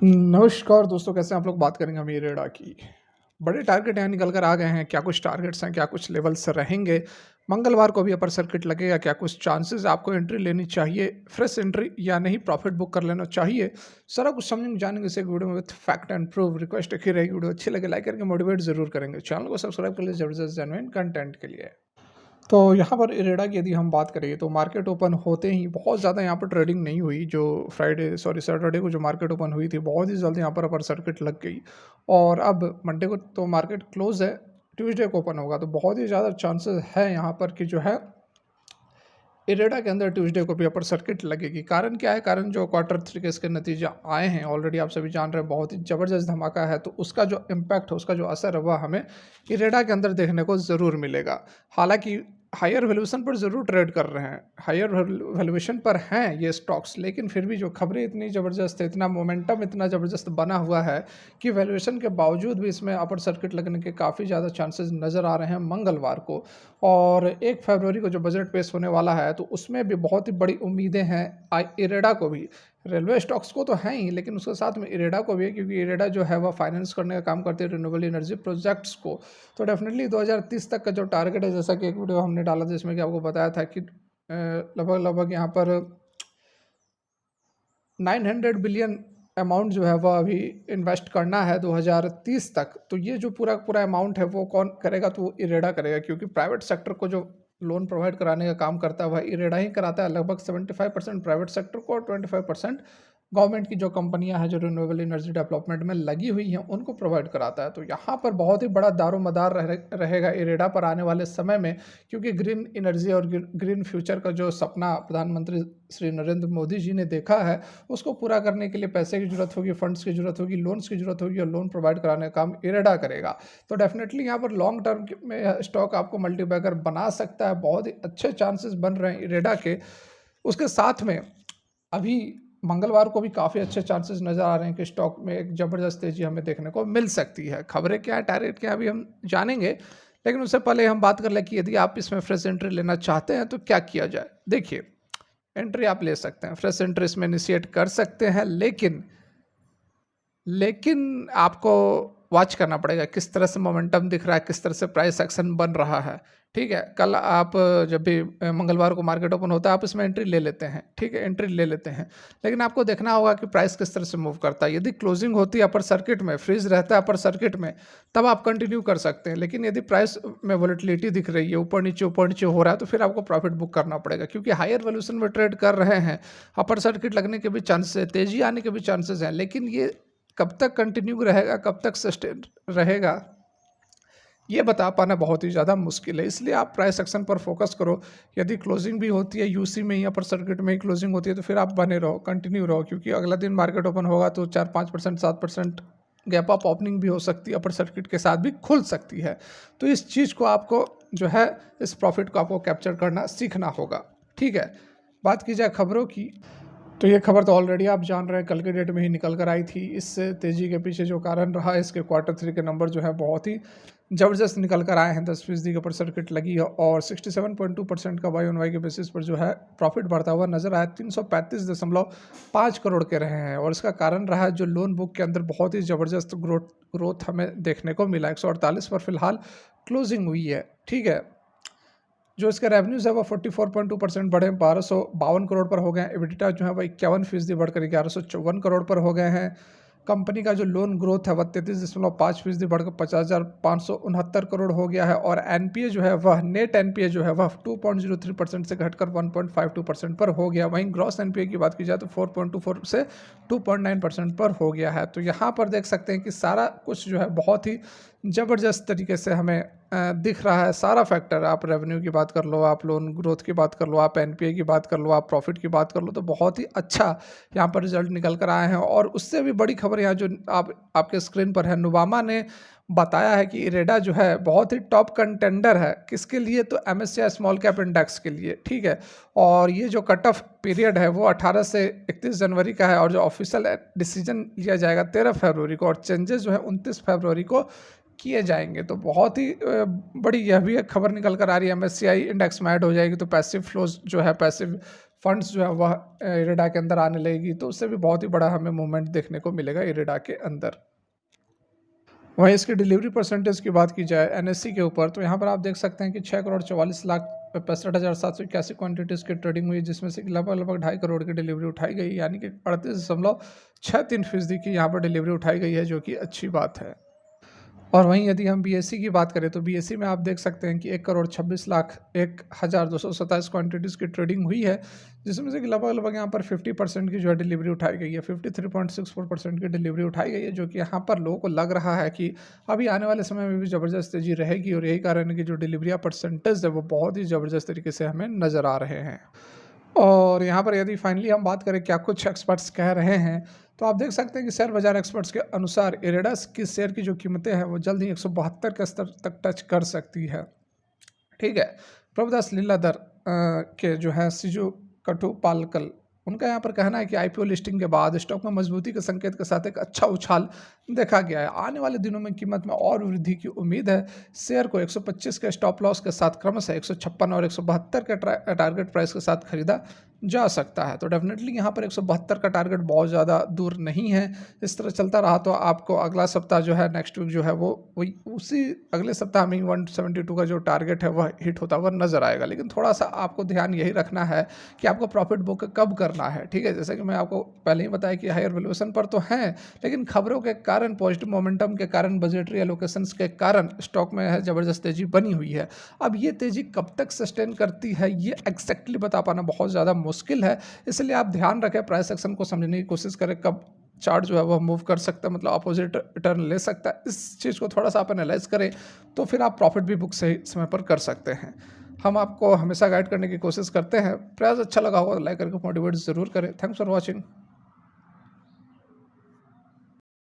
नमस्कार दोस्तों, कैसे हैं आप लोग? बात करेंगे हम ये रेडा की। बड़े टारगेट यहाँ निकल कर आ गए हैं, क्या कुछ टारगेट्स हैं, क्या कुछ लेवल्स रहेंगे? मंगलवार को भी अपर सर्किट लगेगा, क्या कुछ चांसेस आपको एंट्री लेनी चाहिए, फ्रेश एंट्री या नहीं प्रॉफिट बुक कर लेना चाहिए? सारा कुछ समझेंगे, जानेंगे इस एक वीडियो में with fact and proof. Request एक ही रहेगी, वीडियो अच्छी लगे लाइक करके मोटिवेट जरूर करेंगे। चैनल को सब्सक्राइब कर लीजिए जबरदस्त जेन्युइन कंटेंट के लिए। तो यहाँ पर इरेडा की यदि हम बात करें तो मार्केट ओपन होते ही बहुत ज़्यादा यहाँ पर ट्रेडिंग नहीं हुई। जो फ्राइडे सॉरी सैटरडे को जो मार्केट ओपन हुई थी, बहुत ही जल्द यहाँ पर अपर सर्किट लग गई। और अब मंडे को तो मार्केट क्लोज है, ट्यूसडे को ओपन होगा, तो बहुत ही ज़्यादा चांसेस है यहाँ पर कि जो है इरेडा के अंदर ट्यूसडे को भी अपर सर्किट लगेगी। कारण क्या है? कारण जो क्वार्टर थ्री के इसके नतीजे आए हैं, ऑलरेडी आप सभी जान रहे हैं, बहुत ही ज़बरदस्त धमाका है। तो उसका जो इम्पैक्ट है, उसका जो असर है, वह हमें इरेडा के अंदर देखने को ज़रूर मिलेगा। हालांकि हायर वैल्यूएशन पर ज़रूर ट्रेड कर रहे हैं, हायर वैल्यूएशन पर हैं ये स्टॉक्स, लेकिन फिर भी जो खबरें इतनी ज़बरदस्त है, इतना मोमेंटम इतना ज़बरदस्त बना हुआ है कि वैल्यूएशन के बावजूद भी इसमें अपर सर्किट लगने के काफ़ी ज़्यादा चांसेस नज़र आ रहे हैं मंगलवार को। और 1 फरवरी को जो बजट पेश होने वाला है, तो उसमें भी बहुत ही बड़ी उम्मीदें हैं इरेडा को भी। रेलवे स्टॉक्स को तो हैं ही, लेकिन उसके साथ में इरेडा को भी है, क्योंकि इरेडा जो है वह फाइनेंस करने का काम करती है रिन्यूएबल एनर्जी प्रोजेक्ट्स को। तो डेफिनेटली 2030 तक का जो टारगेट है, जैसा कि एक वीडियो हमने डाला था जिसमें कि आपको बताया था कि लगभग यहाँ पर 900 बिलियन अमाउंट जो है वह अभी इन्वेस्ट करना है 2030 तक। तो ये जो पूरा पूरा अमाउंट है वो कौन करेगा? तो वो इरेडा करेगा, क्योंकि प्राइवेट सेक्टर को जो लोन प्रोवाइड कराने का काम करता है वह इरेडा ही कराता है। लगभग 75% प्राइवेट सेक्टर को और 25% गवर्नमेंट की जो कंपनियां हैं जो रिन्यूएबल एनर्जी डेवलपमेंट में लगी हुई हैं उनको प्रोवाइड कराता है। तो यहाँ पर बहुत ही बड़ा दारोमदार रहेगा इरेडा पर आने वाले समय में, क्योंकि ग्रीन एनर्जी और ग्रीन फ्यूचर का जो सपना प्रधानमंत्री श्री नरेंद्र मोदी जी ने देखा है, उसको पूरा करने के लिए पैसे की जरूरत होगी, फंड्स की जरूरत होगी, लोन्स की जरूरत होगी, और लोन प्रोवाइड कराने का काम इरेडा करेगा। तो डेफिनेटली यहाँ पर लॉन्ग टर्म में स्टॉक आपको मल्टीबैगर बना सकता है। बहुत ही अच्छे चांसेस बन रहे हैं इरेडा के। उसके साथ में अभी मंगलवार को भी काफ़ी अच्छे चांसेस नज़र आ रहे हैं कि स्टॉक में एक ज़बरदस्त तेज़ी हमें देखने को मिल सकती है। खबरें क्या है, टारगेट क्या है, अभी हम जानेंगे, लेकिन उससे पहले हम बात कर लें कि यदि आप इसमें फ्रेश एंट्री लेना चाहते हैं तो क्या किया जाए। देखिए, एंट्री आप ले सकते हैं, फ्रेश एंट्री इसमें इनिशिएट कर सकते हैं, लेकिन आपको वॉच करना पड़ेगा किस तरह से मोमेंटम दिख रहा है, किस तरह से प्राइस एक्शन बन रहा है। ठीक है, कल आप जब भी मंगलवार को मार्केट ओपन होता है, आप इसमें एंट्री ले लेते हैं, ठीक है, एंट्री ले लेते हैं, लेकिन आपको देखना होगा कि प्राइस किस तरह से मूव करता है। यदि क्लोजिंग होती है अपर सर्किट में, फ्रीज रहता है अपर सर्किट में, तब आप कंटिन्यू कर सकते हैं। लेकिन यदि प्राइस में वोलेटिलिटी दिख रही है, ऊपर नीचे हो रहा है, तो फिर आपको प्रॉफिट बुक करना पड़ेगा, क्योंकि हायर वैल्यूएशन में ट्रेड कर रहे हैं। अपर सर्किट लगने के भी चांसेस है, तेजी आने के भी चांसेस हैं, लेकिन ये कब तक कंटिन्यू रहेगा, कब तक सस्टेन रहेगा, ये बता पाना बहुत ही ज़्यादा मुश्किल है। इसलिए आप प्राइस एक्शन पर फोकस करो। यदि क्लोजिंग भी होती है यूसी में ही, अपर सर्किट में ही क्लोजिंग होती है, तो फिर आप बने रहो, कंटिन्यू रहो, क्योंकि अगला दिन मार्केट ओपन होगा तो 4-5%, 7% गैप अप ओपनिंग भी हो सकती है, अपर सर्किट के साथ भी खुल सकती है। तो इस चीज़ को आपको जो है, इस प्रॉफिट को आपको कैप्चर करना सीखना होगा। ठीक है, बात की जाए खबरों की, तो ये खबर तो ऑलरेडी आप जान रहे हैं, कल के डेट में ही निकल कर आई थी। इससे तेज़ी के पीछे जो कारण रहा, इसके क्वार्टर थ्री के नंबर जो है बहुत ही ज़बरदस्त निकल कर आए हैं। 10% का पर सर्किट लगी है और 67.2% का वाई ऑन वाई के बेसिस पर जो है प्रॉफिट बढ़ता हुआ नजर आया। 335.5 करोड़ के रहे हैं, और इसका कारण रहा है जो लोन बुक के अंदर बहुत ही ज़बरदस्त ग्रोथ हमें देखने को मिला। 148 पर फिलहाल क्लोजिंग हुई है। ठीक है, जो इसके रेवेन्यूज़ है वो 44.2% बढ़े, 1252 करोड़ पर हो गए हैं। एबिटा जो है वो 51% बढ़कर 1154 करोड़ पर हो गए हैं। कंपनी का जो लोन ग्रोथ है वह 33.5% बढ़कर 50,569 करोड़ हो गया है। और एनपीए जो है वह, नेट एनपीए जो है वह 2.03% से घटकर 1.52% पर हो गया। वहीं ग्रॉस एनपीए की बात की जाए तो 4.24 से 2.9% पर हो गया है। तो यहाँ पर देख सकते हैं कि सारा कुछ जो है बहुत ही ज़बरदस्त तरीके से हमें दिख रहा है। सारा फैक्टर, आप रेवेन्यू की बात कर लो, आप लोन ग्रोथ की बात कर लो, आप एनपीए की बात कर लो, आप प्रॉफिट की बात कर लो, तो बहुत ही अच्छा यहाँ पर रिजल्ट निकल कर आए हैं। और उससे भी बड़ी खबर यहाँ जो आपके स्क्रीन पर है, नुवामा ने बताया है कि इरेडा जो है बहुत ही टॉप कंटेंडर है। किसके लिए? तो एमएससीआई स्मॉल कैप इंडेक्स के लिए। ठीक है, और ये जो कट ऑफ पीरियड है वो 18 से 31 जनवरी का है, और जो ऑफिशियल डिसीजन लिया जाएगा 13 फरवरी को, और चेंजेस जो है 29 फरवरी को किए जाएंगे। तो बहुत ही बड़ी यह भी एक खबर निकल कर आ रही है। एमएससीआई इंडेक्स में ऐड हो जाएगी तो पैसिव फ्लोज जो है, पैसिव फंड्स जो है वह इरेडा के अंदर आने लगेगी, तो उससे भी बहुत ही बड़ा हमें मूवमेंट देखने को मिलेगा इरेडा के अंदर। वहीं इसकी डिलीवरी परसेंटेज की बात की जाए एनएससी के ऊपर, तो यहाँ पर आप देख सकते हैं कि 6,44,65,781 क्वांटिटीज़ की ट्रेडिंग हुई, जिसमें से लगभग लगभग 2.5 करोड़ की डिलीवरी उठाई गई, यानी कि 38.63% की यहाँ पर डिलीवरी उठाई गई है, जो कि अच्छी बात है। और वहीं यदि हम बीएससी की बात करें तो बीएससी में आप देख सकते हैं कि 1,26,01,227 क्वांटिटीज़ की ट्रेडिंग हुई है, जिसमें से कि लगभग लगभग यहाँ पर 50% की जो है डिलीवरी उठाई गई है, 53.64% की डिलीवरी उठाई गई है, जो कि यहाँ पर लोगों को लग रहा है कि अभी आने वाले समय में भी ज़बरदस्त तेज़ी रहेगी, और यही कारण है कि जो डिलीवरी परसेंटेज है वो बहुत ही ज़बरदस्त तरीके से हमें नज़र आ रहे हैं। और यहाँ पर यदि फाइनली हम बात करें क्या कुछ एक्सपर्ट्स कह रहे हैं, तो आप देख सकते हैं कि शेयर बाजार एक्सपर्ट्स के अनुसार इरेडास की शेयर की जो कीमतें हैं वो जल्द ही 172 के स्तर तक टच कर सकती है। ठीक है। प्रभुदास लीलाधर के जो है सिजु कटुपालकल, उनका यहाँ पर कहना है कि आईपीओ लिस्टिंग के बाद स्टॉक में मजबूती के संकेत के साथ एक अच्छा उछाल देखा गया है। आने वाले दिनों में कीमत में और वृद्धि की उम्मीद है। शेयर को 125 के स्टॉप लॉस के साथ क्रमशः 156 और 172 के टारगेट प्राइस के साथ खरीदा जा सकता है। तो डेफिनेटली यहाँ पर 172 का टारगेट बहुत ज़्यादा दूर नहीं है। इस तरह चलता रहा तो आपको अगला सप्ताह जो है, नेक्स्ट वीक जो है वो वही उसी अगले सप्ताह में 172 का जो टारगेट है वह हिट होता हुआ नजर आएगा। लेकिन थोड़ा सा आपको ध्यान यही रखना है कि आपको प्रॉफिट बुक कब करना है। ठीक है, जैसे कि मैं आपको पहले ही बताया कि हायर वैल्यूएशन पर तो हैं, लेकिन खबरों के कारण, पॉजिटिव मोमेंटम के कारण, बजटरी एलोकेशंस के कारण स्टॉक में है ज़बरदस्त तेज़ी बनी हुई है। अब ये तेज़ी कब तक सस्टेन करती है ये एग्जैक्टली बता पाना बहुत ज़्यादा मुश्किल है। इसलिए आप ध्यान रखें, प्राइस एक्शन को समझने की कोशिश करें, कब चार्ट जो है वह मूव कर सकता है, मतलब अपोजिट टर्न ले सकता है। इस चीज़ को थोड़ा सा आप एनालाइज करें तो फिर आप प्रॉफिट भी बुक सही समय पर कर सकते हैं। हम आपको हमेशा गाइड करने की कोशिश करते हैं। प्रयास अच्छा लगा होगा तो लाइक करके मोटिवेट ज़रूर करें। Thanks for watching.